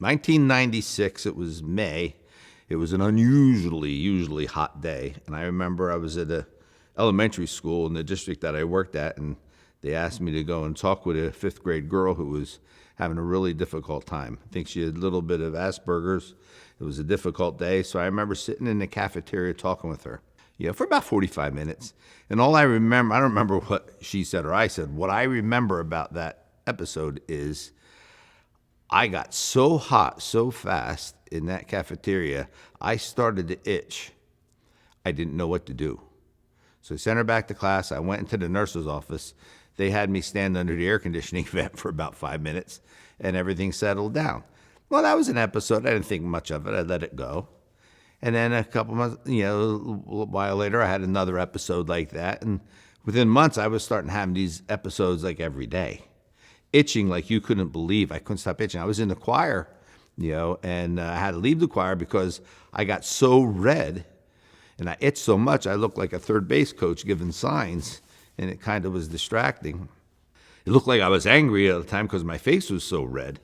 1996, it was May. It was an usually hot day. And I remember I was at a elementary school in the district that I worked at, and they asked me to go and talk with a fifth grade girl who was having a really difficult time. I think she had a little bit of Asperger's. It was a difficult day. So I remember sitting in the cafeteria talking with her, for about 45 minutes. And all I remember, I don't remember what she said or I said. What I remember about that episode is I got so hot so fast in that cafeteria, I started to itch. I didn't know what to do. So I sent her back to class. I went into the nurse's office. They had me stand under the air conditioning vent for about 5 minutes, and everything settled down. Well, that was an episode. I didn't think much of it. I let it go. And then a couple months, a while later, I had another episode like that. And within months, I was starting having these episodes like every day. Itching like you couldn't believe. I couldn't stop itching. I was in the choir, and I had to leave the choir because I got so red and I itched so much I looked like a third base coach giving signs, and it kind of was distracting. It looked like I was angry at the time because my face was so red.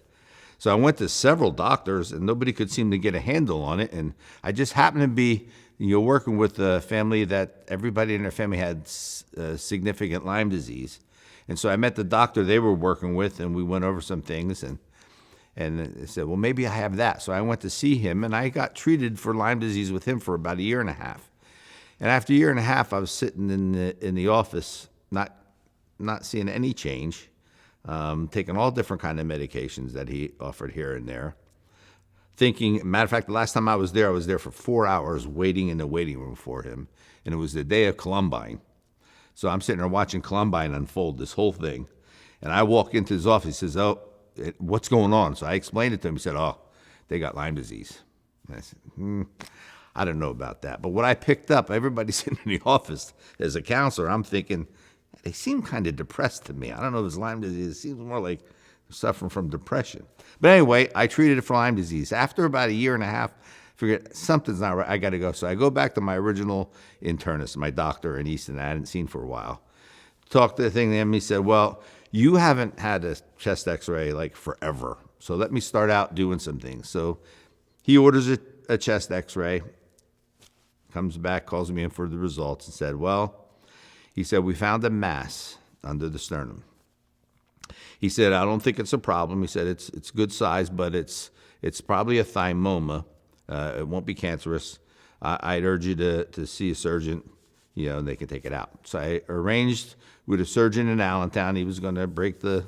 So I went to several doctors, and nobody could seem to get a handle on it. And I just happened to be, working with a family that everybody in their family had significant Lyme disease. And so I met the doctor they were working with, and we went over some things, and they said, well, maybe I have that. So I went to see him, and I got treated for Lyme disease with him for about a year and a half. And after a year and a half, I was sitting in the office, not seeing any change, taking all different kind of medications that he offered here and there. Thinking, matter of fact, the last time I was there for 4 hours waiting in the waiting room for him, and it was the day of Columbine. So I'm sitting there watching Columbine unfold, this whole thing. And I walk into his office. He says, what's going on? So I explained it to him. He said, they got Lyme disease. And I said, I don't know about that. But what I picked up, everybody sitting in the office as a counselor, I'm thinking, they seem kind of depressed to me. I don't know if it's Lyme disease. It seems more like suffering from depression. But anyway, I treated it for Lyme disease. After about a year and a half, figured something's not right. I got to go. So I go back to my original internist, my doctor in Easton, I hadn't seen for a while. Talked to the thing to him. He said, well, you haven't had a chest x-ray like forever. So let me start out doing some things. So he orders a chest x-ray, comes back, calls me in for the results, and said, he said, we found a mass under the sternum. He said, I don't think it's a problem. He said, it's good size, but it's probably a thymoma. It won't be cancerous. I'd urge you to see a surgeon, and they can take it out. So I arranged with a surgeon in Allentown. He was going to break the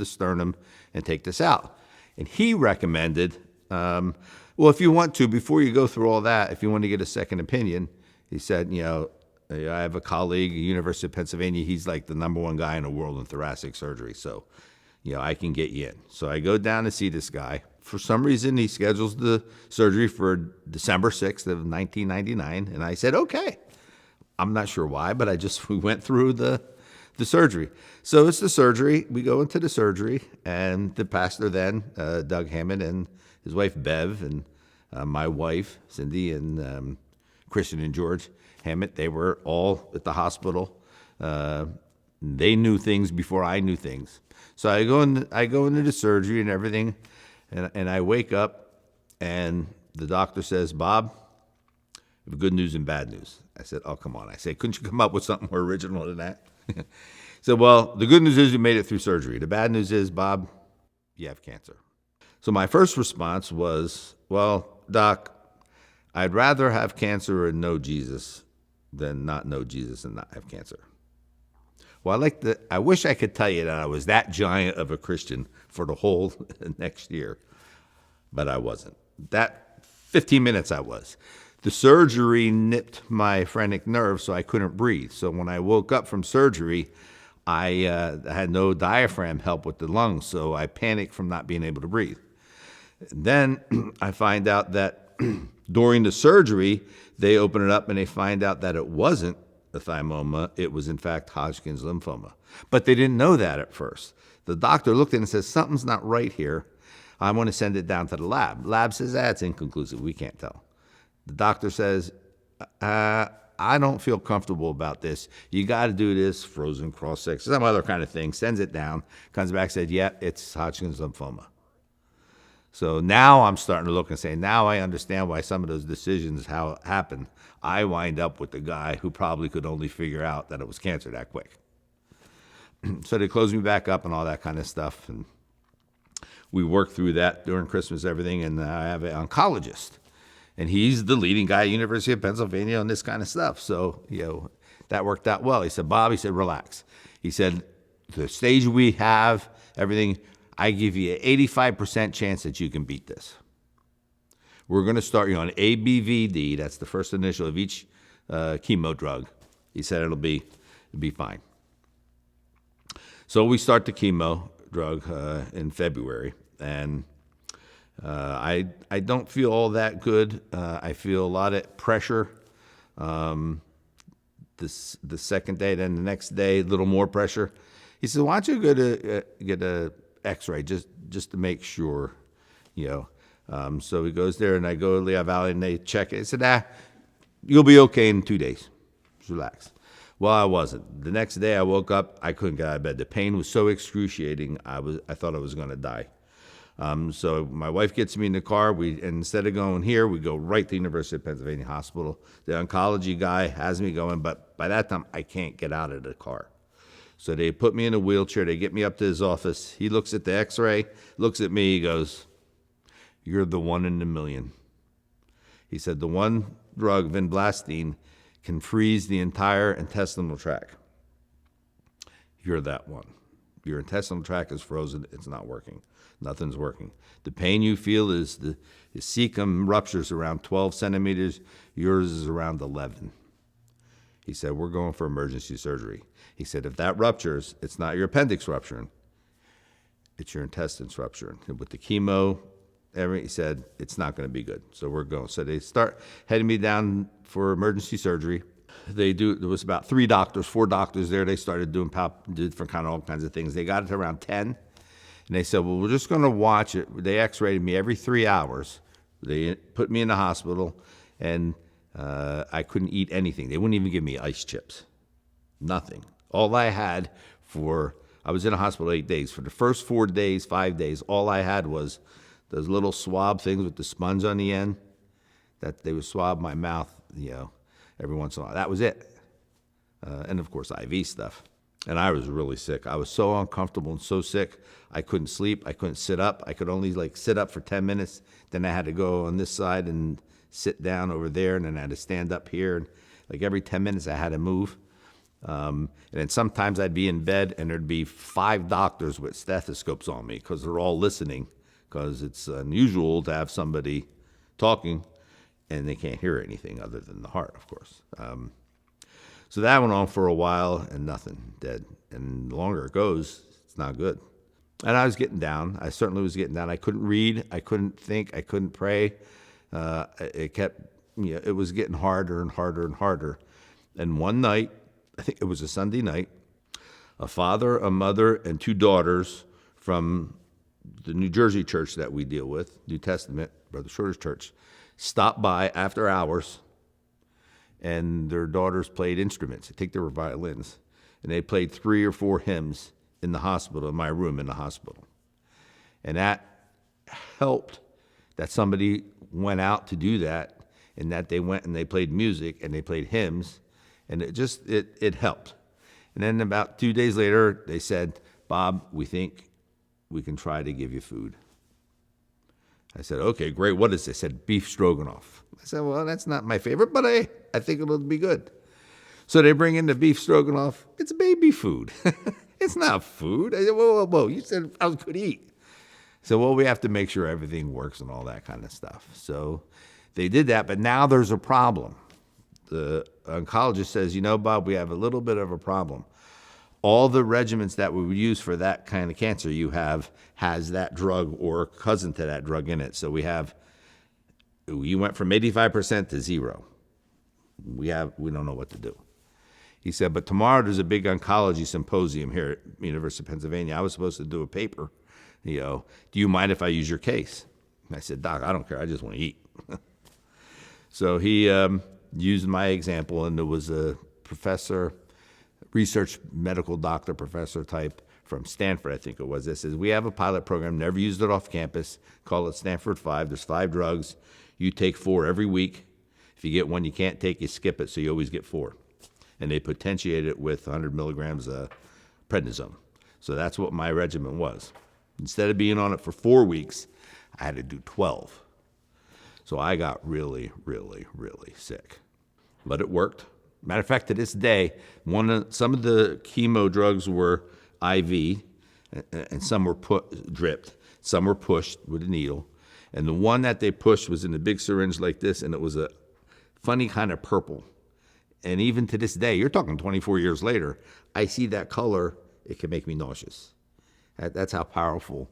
sternum and take this out. And he recommended, if you want to, before you go through all that, if you want to get a second opinion, he said, I have a colleague at the University of Pennsylvania. He's like the number one guy in the world in thoracic surgery. So, I can get you in. So I go down to see this guy. For some reason, he schedules the surgery for December 6th of 1999. And I said, okay. I'm not sure why, but we went through the surgery. So it's the surgery. We go into the surgery, and the pastor then, Doug Hammond, and his wife, Bev, and my wife, Cindy, and Christian and George Hammond, they were all at the hospital. They knew things before I knew things. So I go into the surgery and everything, and I wake up, and the doctor says, Bob, we have good news and bad news. I said, oh, come on. I said, couldn't you come up with something more original than that? He said, well, the good news is you made it through surgery. The bad news is, Bob, you have cancer. So my first response was, well, Doc, I'd rather have cancer and know Jesus than not know Jesus and not have cancer. Well, I wish I could tell you that I was that giant of a Christian for the whole next year, but I wasn't. That 15 minutes I was. The surgery nipped my phrenic nerve, so I couldn't breathe. So when I woke up from surgery, I had no diaphragm help with the lungs, so I panicked from not being able to breathe. Then I find out that during the surgery, they open it up and they find out that it wasn't a thymoma. It was, in fact, Hodgkin's lymphoma. But they didn't know that at first. The doctor looked at it and says, something's not right here. I want to send it down to the lab. Lab says, it's inconclusive. We can't tell. The doctor says, I don't feel comfortable about this. You got to do this, frozen cross-section, some other kind of thing. Sends it down, comes back, said, yeah, it's Hodgkin's lymphoma. So now I'm starting to look and say, now I understand why some of those decisions, how it happened. I wind up with the guy who probably could only figure out that it was cancer that quick. So they closed me back up and all that kind of stuff. And we worked through that during Christmas, everything. And I have an oncologist. And he's the leading guy at University of Pennsylvania on this kind of stuff. So, that worked out well. He said, Bob, he said, relax. He said, the stage we have, everything, I give you an 85% chance that you can beat this. We're going to start you on ABVD. That's the first initial of each chemo drug. He said it'll be fine. So we start the chemo drug in February, and I don't feel all that good. I feel a lot of pressure. The second day, then the next day, a little more pressure. He said, "Why don't you go to get a X-ray just to make sure, So he goes there, and I go to Lehigh Valley, and they check it. He said, you'll be okay in 2 days. Just relax. Well, I wasn't. The next day, I woke up. I couldn't get out of bed. The pain was so excruciating. I thought I was going to die. So my wife gets me in the car. And instead of going here, we go right to the University of Pennsylvania Hospital. The oncology guy has me going, but by that time, I can't get out of the car. So they put me in a wheelchair. They get me up to his office. He looks at the X-ray, looks at me. He goes, "You're the one in a million." He said, "The one drug, vinblastine, can freeze the entire intestinal tract. You're that one. Your intestinal tract is frozen. It's not working. Nothing's working. The pain you feel is the cecum ruptures around 12 centimeters. Yours is around 11. He said, "We're going for emergency surgery." He said, "If that ruptures, it's not your appendix rupturing. It's your intestines rupturing. And with the chemo, he said, it's not going to be good. So we're going." So they start heading me down for emergency surgery. There was about 4 doctors there. They started doing different kind of all kinds of things. They got it to around 10. And they said, "Well, we're just going to watch it." They X-rayed me every 3 hours. They put me in the hospital, and I couldn't eat anything. They wouldn't even give me ice chips. Nothing. All I had I was in a hospital 8 days. For the first 4 days, 5 days, all I had was those little swab things with the sponge on the end that they would swab my mouth, every once in a while. That was it. And, of course, IV stuff. And I was really sick. I was so uncomfortable and so sick. I couldn't sleep. I couldn't sit up. I could only, sit up for 10 minutes. Then I had to go on this side and sit down over there, and then I had to stand up here. And, every 10 minutes, I had to move. And then sometimes I'd be in bed, and there'd be 5 doctors with stethoscopes on me because they're all listening, because it's unusual to have somebody talking and they can't hear anything other than the heart, of course. So that went on for a while, and nothing, dead. And the longer it goes, it's not good. And I was getting down. I certainly was getting down. I couldn't read. I couldn't think. I couldn't pray. It was getting harder and harder and harder. And one night, I think it was a Sunday night, a father, a mother, and 2 daughters from the New Jersey church that we deal with, New Testament, Brother Schroeder's church, stopped by after hours, and their daughters played instruments. I think they were violins. And they played 3 or 4 hymns in the hospital, in my room in the hospital. And that helped that somebody went out to do that, and that they went and they played music and they played hymns, and it helped. And then about 2 days later, they said, "Bob, we think we can try to give you food." I said, "Okay, great. What is this?" They said, "Beef stroganoff." I said, "Well, that's not my favorite, but I think it'll be good." So they bring in the beef stroganoff. It's baby food. It's not food. I said, whoa. You said I was good to eat. So, well, we have to make sure everything works and all that kind of stuff. So they did that, but now there's a problem. The oncologist says, "Bob, we have a little bit of a problem. All the regimens that we would use for that kind of cancer you have has that drug or cousin to that drug in it. So you went from 85% to 0. We don't know what to do." He said, "But tomorrow there's a big oncology symposium here at University of Pennsylvania. I was supposed to do a paper. Do you mind if I use your case?" And I said, "Doc, I don't care. I just want to eat." So he used my example, and there was a professor, research medical doctor, professor type from Stanford, I think it was. That says, we have a pilot program, never used it off campus, call it Stanford 5. There's 5 drugs. You take 4 every week. If you get one you can't take, you skip it, so you always get 4. And they potentiate it with 100 milligrams of prednisone. So that's what my regimen was. Instead of being on it for 4 weeks, I had to do 12. So I got really, really, really sick. But it worked. Matter of fact, to this day, some of the chemo drugs were IV, and some were dripped. Some were pushed with a needle. And the one that they pushed was in a big syringe like this, and it was a funny kind of purple. And even to this day, you're talking 24 years later, I see that color, it can make me nauseous. That's how powerful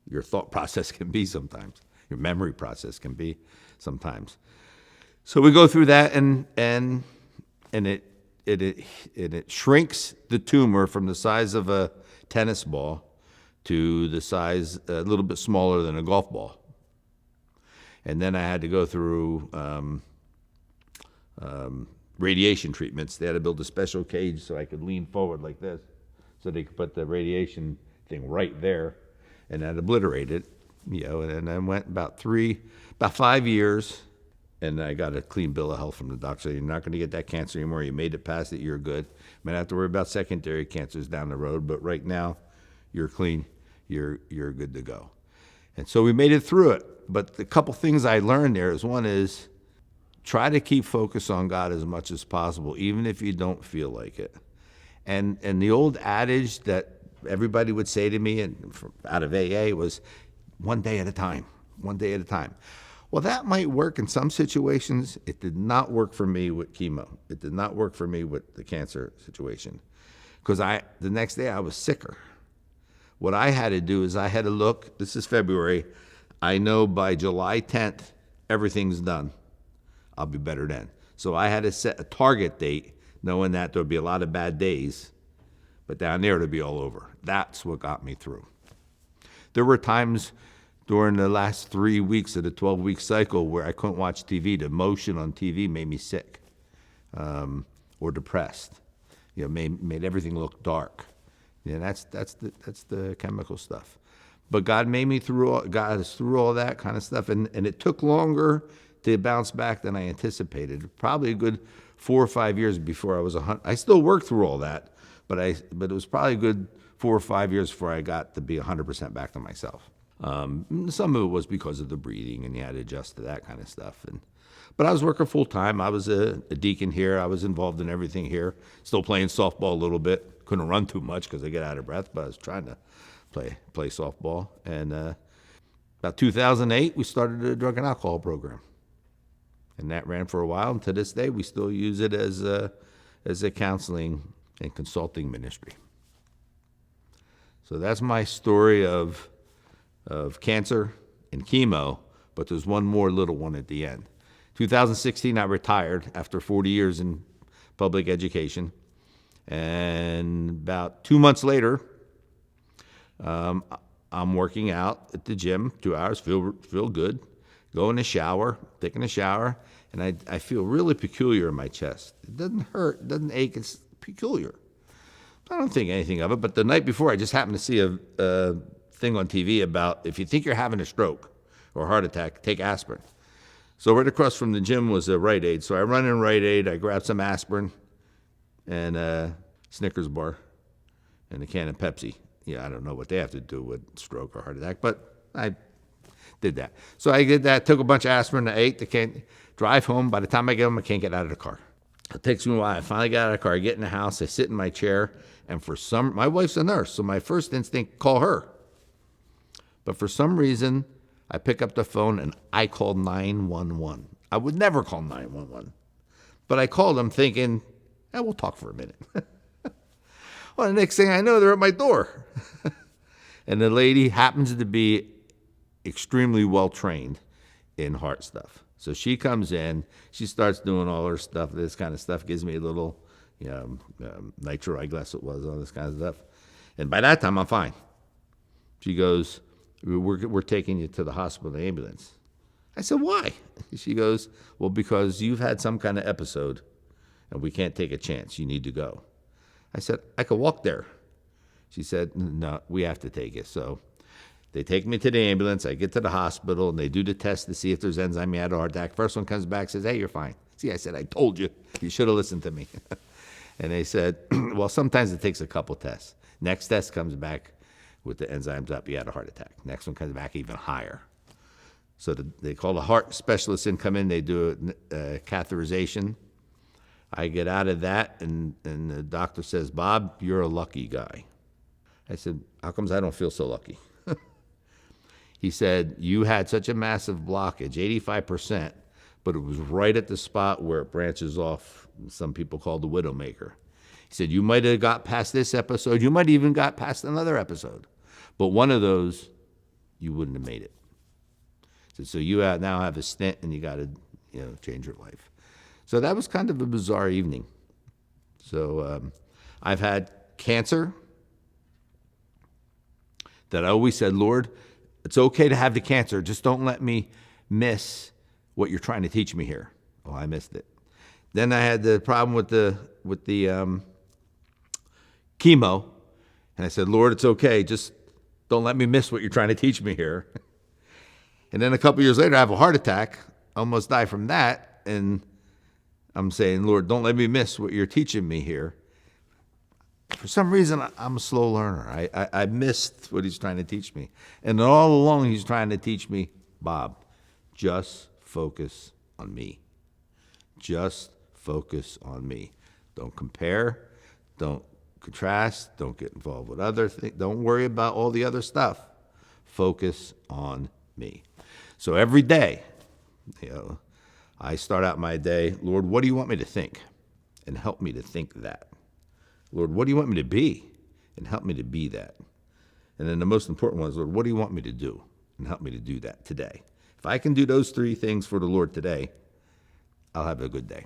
your thought process can be sometimes. Your memory process can be sometimes. So we go through that, and it shrinks the tumor from the size of a tennis ball to the size a little bit smaller than a golf ball. And then I had to go through radiation treatments. They had to build a special cage so I could lean forward like this, so they could put the radiation thing right there, and that obliterated, and I went about 5 years, and I got a clean bill of health from the doctor. So you're not going to get that cancer anymore. You made it past it. You're good. Might have to worry about secondary cancers down the road, but right now, you're clean. You're good to go. And so we made it through it. But the couple things I learned there is, one is, try to keep focus on God as much as possible, even if you don't feel like it. And the old adage that everybody would say to me out of AA was, one day at a time, one day at a time. Well, that might work in some situations. It did not work for me with chemo. It did not work for me with the cancer situation, because the next day I was sicker. What I had to do is I had to look, this is February, I know by July 10th, everything's done. I'll be better then. So I had to set a target date, knowing that there would be a lot of bad days, but down there it would be all over. That's what got me through. There were times during the last 3 weeks of the 12-week cycle where I couldn't watch TV. The motion on TV made me sick, or depressed. Made everything look dark. That's the chemical stuff. But God made me got us through all that kind of stuff, and it took longer to bounce back than I anticipated. Probably a good 4 or 5 years before I was 100. I still worked through all that, but it was probably a good 4 or 5 years before I got to be 100% back to myself. Some of it was because of the breathing, and you had to adjust to that kind of stuff. But I was working full time. I was a deacon here. I was involved in everything here. Still playing softball a little bit. Couldn't run too much because I get out of breath, but I was trying to play softball. And about 2008, we started a drug and alcohol program, and that ran for a while. And to this day, we still use it as a counseling and consulting ministry. So that's my story of cancer and chemo, but there's one more little one at the end. 2016, I retired after 40 years in public education, and about 2 months later, I'm working out at the gym, 2 hours, feel good, go in the shower, taking a shower, and I feel really peculiar in my chest. It doesn't hurt, it doesn't ache, it's peculiar. I don't think anything of it, but the night before, I just happened to see a thing on TV about, if you think you're having a stroke or a heart attack, take aspirin. So right across from the gym was a Rite Aid. So I run in Rite Aid, I grab some aspirin and a Snickers bar and a can of Pepsi. I don't know what they have to do with stroke or heart attack, but I did that. So I did that, took a bunch of aspirin, I ate, drive home. By the time I get home, I can't get out of the car. It takes me a while. I finally got out of the car, I get in the house, I sit in my chair, and my wife's a nurse, so my first instinct, call her. But for some reason, I pick up the phone and I called 911. I would never call 911. But I called them thinking, we'll talk for a minute. Well, the next thing I know, they're at my door. And the lady happens to be extremely well-trained in heart stuff. So she comes in, she starts doing all her stuff, this kind of stuff, gives me a little nitro eyeglass it was, all this kind of stuff. And by that time, I'm fine. She goes, we're taking you to the hospital in the ambulance. I said, why? She goes, well, because you've had some kind of episode, and we can't take a chance. You need to go. I said, I could walk there. She said, no, we have to take it. So they take me to the ambulance. I get to the hospital, and they do the test to see if there's enzyme. You had a heart attack. First one comes back, says, hey, you're fine. See, I said, I told you. You should have listened to me. And they said, well, sometimes it takes a couple tests. Next test comes back with the enzymes up. You had a heart attack. Next one comes back even higher. So they call the heart specialist in, come in. They do a catheterization. I get out of that, and the doctor says, Bob, you're a lucky guy. I said, how comes I don't feel so lucky? He said, you had such a massive blockage, 85%, but it was right at the spot where it branches off, some people call the widowmaker. He said, you might have got past this episode. You might have even got past another episode. But one of those, you wouldn't have made it. He said, so you now have a stent, and you got to change your life. So that was kind of a bizarre evening. So I've had cancer that I always said, Lord, it's okay to have the cancer. Just don't let me miss what you're trying to teach me here. Oh, I missed it. Then I had the problem with the chemo, and I said, Lord, it's okay. Just don't let me miss what you're trying to teach me here. And then a couple years later, I have a heart attack, almost die from that, and I'm saying, Lord, don't let me miss what you're teaching me here. For some reason, I'm a slow learner. I missed what he's trying to teach me. And all along, he's trying to teach me, Bob, just focus on me. Just focus on me. Don't compare. Don't contrast. Don't get involved with other things. Don't worry about all the other stuff. Focus on me. So every day, I start out my day, Lord, what do you want me to think? And help me to think that. Lord, what do you want me to be? And help me to be that. And then the most important one is, Lord, what do you want me to do? And help me to do that today. If I can do those three things for the Lord today, I'll have a good day.